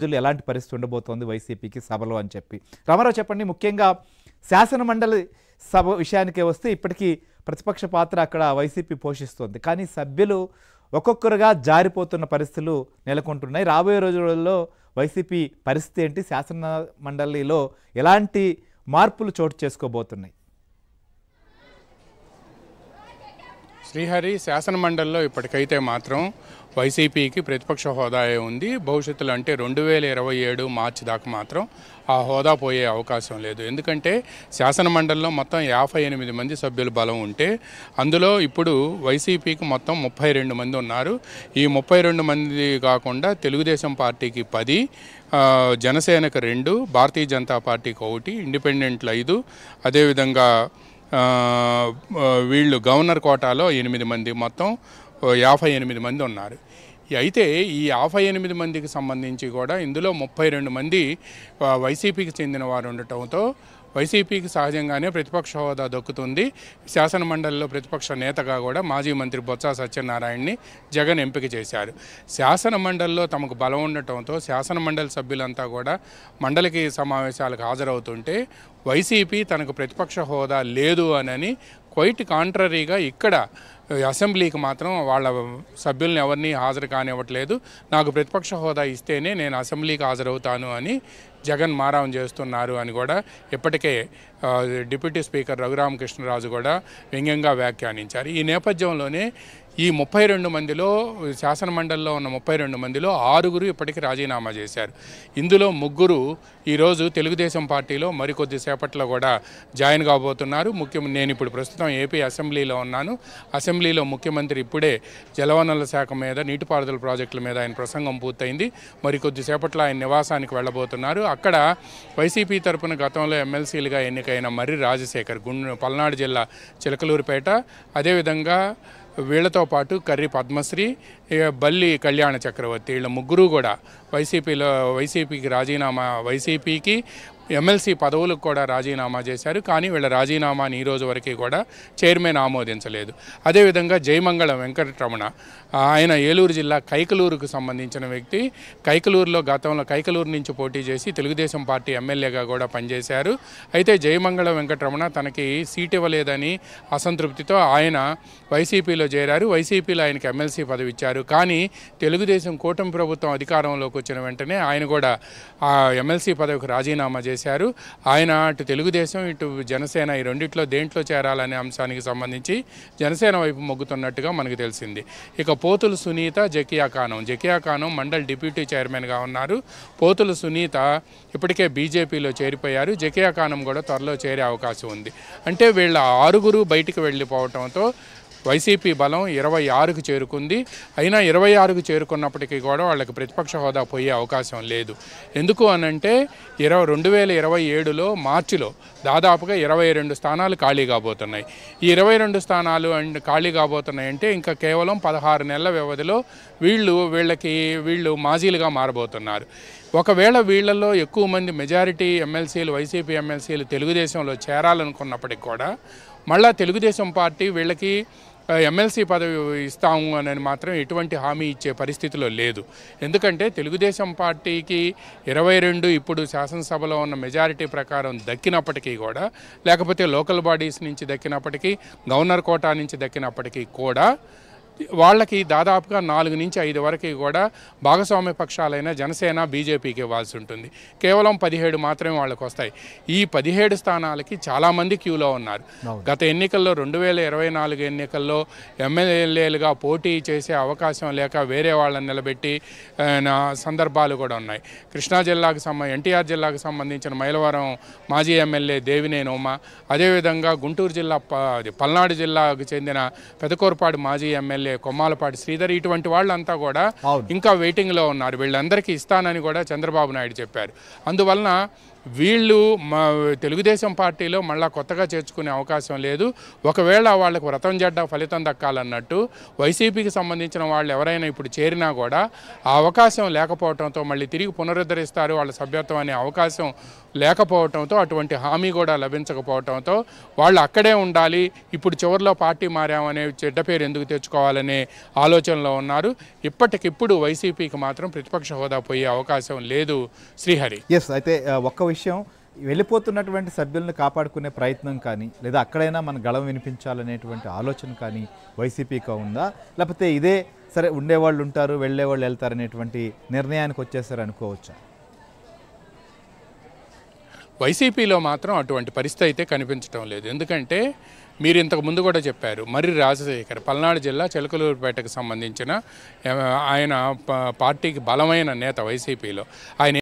రోజుల్లో ఎలాంటి పరిస్థితి ఉండబోతోంది వైసీపీకి సభలో అని చెప్పి. రామారావు చెప్పండి, ముఖ్యంగా శాసనమండలి సభ విషయానికే వస్తే ఇప్పటికీ ప్రతిపక్ష పాత్ర అక్కడ వైసీపీ పోషిస్తోంది. కానీ సభ్యులు ఒక్కొక్కరుగా జారిపోతున్న పరిస్థితులు నెలకొంటున్నాయి. రాబోయే రోజులలో వైసీపీ పరిస్థితి ఏంటి, శాసన మండలిలో ఎలాంటి మార్పులు చోటు చేసుకోబోతున్నాయి? శ్రీహరి, శాసనమండలిలో ఇప్పటికైతే మాత్రం వైసీపీకి ప్రతిపక్ష హోదా ఉంది. భవిష్యత్తులో అంటే 2027 మార్చి దాకా మాత్రం ఆ హోదా పోయే అవకాశం లేదు. ఎందుకంటే శాసనమండలిలో మొత్తం 58 మంది సభ్యుల బలం ఉంటే అందులో ఇప్పుడు వైసీపీకి మొత్తం 32 మంది ఉన్నారు. ఈ 32 మంది కాకుండా తెలుగుదేశం పార్టీకి 10, జనసేనకు 2, భారతీయ జనతా పార్టీకి 1, ఇండిపెండెంట్లు 5, అదేవిధంగా వీళ్ళు గవర్నర్ కోటాలో 8 మంది, మొత్తం 58 మంది ఉన్నారు. అయితే ఈ 58 మందికి సంబంధించి కూడా ఇందులో 32 మంది వైసీపీకి చెందిన వారు ఉండటంతో వైసీపీకి సహజంగానే ప్రతిపక్ష హోదా దక్కుతుంది. శాసనమండలిలో ప్రతిపక్ష నేతగా కూడా మాజీ మంత్రి బొత్స సత్యనారాయణని జగన్ ఎంపిక చేశారు. శాసనమండలిలో తమకు బలం ఉండటంతో శాసనమండలి సభ్యులంతా కూడా మండలికి సమావేశాలకు హాజరవుతుంటే వైసీపీ తనకు ప్రతిపక్ష హోదా లేదు అని క్వైట్ కాంట్రరీగా ఇక్కడ అసెంబ్లీకి మాత్రం వాళ్ళ సభ్యులను ఎవరిని హాజరు కానివ్వట్లేదు. నాకు ప్రతిపక్ష హోదా ఇస్తేనే నేను అసెంబ్లీకి హాజరవుతాను అని జగన్ మారాం చేస్తున్నారు అని కూడా ఇప్పటికే డిప్యూటీ స్పీకర్ రఘురామకృష్ణరాజు కూడా వ్యంగ్యంగా వ్యాఖ్యానించారు. ఈ నేపథ్యంలోనే ఈ 32 మందిలో, శాసనమండలిలో ఉన్న 32 మందిలో 6 ఇప్పటికీ రాజీనామా చేశారు. ఇందులో 3 ఈరోజు తెలుగుదేశం పార్టీలో మరికొద్ది సేపట్లో కూడా జాయిన్ కాబోతున్నారు. నేను ఇప్పుడు ప్రస్తుతం ఏపీ అసెంబ్లీలో ఉన్నాను. అసెంబ్లీలో ముఖ్యమంత్రి ఇప్పుడే జలవనరుల శాఖ మీద, నీటిపారుదల ప్రాజెక్టుల మీద ఆయన ప్రసంగం పూర్తయింది. మరికొద్ది సేపట్లో ఆయన నివాసానికి వెళ్ళబోతున్నారు. అక్కడ వైసీపీ తరపున గతంలో ఎమ్మెల్సీలుగా ఎన్నికైన మర్రి రాజశేఖర్, పల్నాడు జిల్లా చిలకలూరిపేట, అదేవిధంగా వీళ్లతో పాటు కర్రి పద్మశ్రీ, బల్లి కళ్యాణ చక్రవర్తి, వీళ్ళ 3 కూడా వైసీపీకి ఎమ్మెల్సీ పదవులకు కూడా రాజీనామా చేశారు. కానీ వీళ్ళ రాజీనామాని ఈ రోజు వరకు కూడా చైర్మన్ ఆమోదించలేదు. అదేవిధంగా జయమంగళం వెంకటరమణ, ఆయన ఏలూరు జిల్లా కైకలూరుకు సంబంధించిన వ్యక్తి. గతంలో కైకలూరు నుంచి పోటీ చేసి తెలుగుదేశం పార్టీ ఎమ్మెల్యేగా కూడా పనిచేశారు. అయితే జయమంగళం వెంకటరమణ తనకి సీట్ ఇవ్వలేదని అసంతృప్తితో ఆయన వైసీపీలో చేరారు. వైసీపీలో ఆయనకి ఎమ్మెల్సీ పదవి ఇచ్చారు. కానీ తెలుగుదేశం కూటమి ప్రభుత్వం అధికారంలోకి వచ్చిన వెంటనే ఆయన కూడా ఆ ఎమ్మెల్సీ పదవికి రాజీనామా చేశారు. ఆయన అటు తెలుగుదేశం, ఇటు జనసేన ఈ రెండిట్లో దేంట్లో చేరాలనే అంశానికి సంబంధించి జనసేన వైపు మొగ్గుతున్నట్టుగా మనకు తెలిసింది. ఇక పోతులు సునీత, జకియా ఖానం మండల్ డిప్యూటీ చైర్మన్గా ఉన్నారు. పోతులు సునీత ఇప్పటికే బీజేపీలో చేరిపోయారు. జకియా ఖానం కూడా త్వరలో చేరే అవకాశం ఉంది. అంటే వీళ్ళ 6 బయటికి వెళ్ళిపోవడంతో వైసీపీ బలం 26కు చేరుకుంది. అయినా 26కు చేరుకున్నప్పటికీ కూడా వాళ్ళకి ప్రతిపక్ష హోదా పోయే అవకాశం లేదు. ఎందుకు అనంటే 2027లో మార్చిలో దాదాపుగా 22 స్థానాలు ఖాళీ కాబోతున్నాయి. ఈ 22 స్థానాలు ఖాళీ కాబోతున్నాయంటే ఇంకా కేవలం 16 నెలల వ్యవధిలో వీళ్ళు మాజీలుగా మారబోతున్నారు. ఒకవేళ వీళ్లలో ఎక్కువ మంది మెజారిటీ ఎమ్మెల్సీలు, వైసీపీ ఎమ్మెల్సీలు తెలుగుదేశంలో చేరాలనుకున్నప్పటికి కూడా మళ్ళా తెలుగుదేశం పార్టీ వీళ్ళకి ఎమ్మెల్సీ పదవి ఇస్తాము అని మాత్రం ఎటువంటి హామీ ఇచ్చే పరిస్థితిలో లేదు. ఎందుకంటే తెలుగుదేశం పార్టీకి 22 ఇప్పుడు శాసనసభలో ఉన్న మెజారిటీ ప్రకారం దక్కినప్పటికీ కూడా, లేకపోతే లోకల్ బాడీస్ నుంచి దక్కినప్పటికీ, గవర్నర్ కోటా నుంచి దక్కినప్పటికీ కూడా వాళ్ళకి దాదాపుగా 4 నుంచి 5 వరకు కూడా భాగస్వామ్య పక్షాలైన జనసేన, బీజేపీకి ఇవ్వాల్సి ఉంటుంది. కేవలం 17 మాత్రమే వాళ్ళకు వస్తాయి. ఈ 17 స్థానాలకి చాలామంది క్యూలో ఉన్నారు. గత ఎన్నికల్లో 2024 ఎన్నికల్లో ఎమ్మెల్యేలుగా పోటీ చేసే అవకాశం లేక వేరే వాళ్ళని నిలబెట్టి సందర్భాలు కూడా ఉన్నాయి. ఎన్టీఆర్ జిల్లాకు సంబంధించిన మైలవరం మాజీ ఎమ్మెల్యే దేవినేని ఉమ, అదేవిధంగా గుంటూరు జిల్లా, పల్నాడు జిల్లాకు చెందిన పెదకూరపాడు మాజీ ఎమ్మెల్యే కొమ్మాలపాటి శ్రీధర్, ఇటువంటి వాళ్ళంతా కూడా ఇంకా వెయిటింగ్లో ఉన్నారు. వీళ్ళందరికీ ఇస్తానని కూడా చంద్రబాబు నాయుడు చెప్పారు. అందువలన వీళ్ళు మా తెలుగుదేశం పార్టీలో మళ్ళా కొత్తగా చేర్చుకునే అవకాశం లేదు. ఒకవేళ వాళ్ళకు వ్రతం జడ్డ ఫలితం దక్కాలన్నట్టు వైసీపీకి సంబంధించిన వాళ్ళు ఎవరైనా ఇప్పుడు చేరినా కూడా ఆ అవకాశం లేకపోవడంతో మళ్ళీ తిరిగి పునరుద్ధరిస్తారు వాళ్ళ సభ్యత్వం అనే అవకాశం లేకపోవడంతో, అటువంటి హామీ కూడా లభించకపోవడంతో వాళ్ళు అక్కడే ఉండాలి, ఇప్పుడు చివరిలో పార్టీ మారామనే చెడ్డ పేరు ఎందుకు తెచ్చుకోవాలనే ఆలోచనలో ఉన్నారు. ఇప్పటికిప్పుడు వైసీపీకి మాత్రం ప్రతిపక్ష హోదా పోయే అవకాశం లేదు. శ్రీహరి, ఎస్, అయితే ఒక్క విషయం, వెళ్ళిపోతున్నటువంటి సభ్యులను కాపాడుకునే ప్రయత్నం కానీ లేదా అక్కడైనా మన గళం వినిపించాలనేటువంటి ఆలోచన కానీ వైసీపీకి ఉందా, లేకపోతే ఇదే సరే ఉండేవాళ్ళు ఉంటారు వెళ్ళేవాళ్ళు వెళ్తారనేటువంటి నిర్ణయానికి వచ్చేసారు అనుకోవచ్చా? వైసీపీలో మాత్రం అటువంటి పరిస్థితి అయితే కనిపించడం లేదు. ఎందుకంటే మీరు ఇంతకు ముందు కూడా చెప్పారు, మర్రి రాజశేఖర్ పల్నాడు జిల్లా చిలకలూరుపేటకు సంబంధించిన ఆయన పార్టీకి బలమైన నేత వైసీపీలో. ఆయన